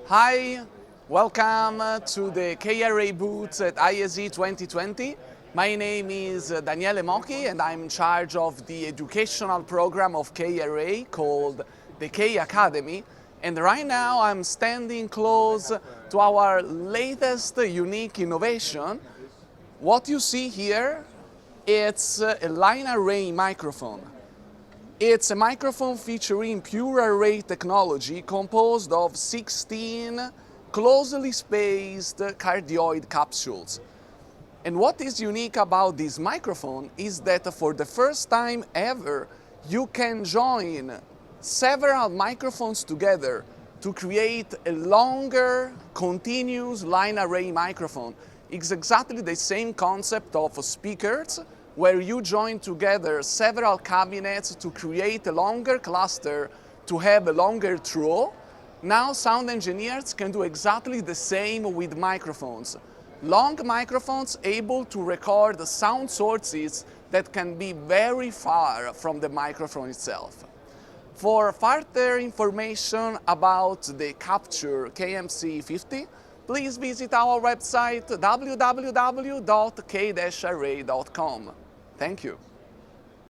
Hi, welcome to the KRA booth at ISE 2020. My name is Daniele Mocchi and I'm in charge of the educational program of KRA called the K Academy. And right now I'm standing close to our latest unique innovation. What you see here, it's a line array microphone. It's a microphone featuring pure array technology composed of 16 closely spaced cardioid capsules. And what is unique about this microphone is that for the first time ever, you can join several microphones together to create a longer, continuous line array microphone. It's exactly the same concept of speakers, where you join together several cabinets to create a longer cluster to have a longer throw. Now sound engineers can do exactly the same with microphones. Long microphones able to record sound sources that can be very far from the microphone itself. For further information about the Capture-KMC50, please visit our website www.k-array.com. Thank you.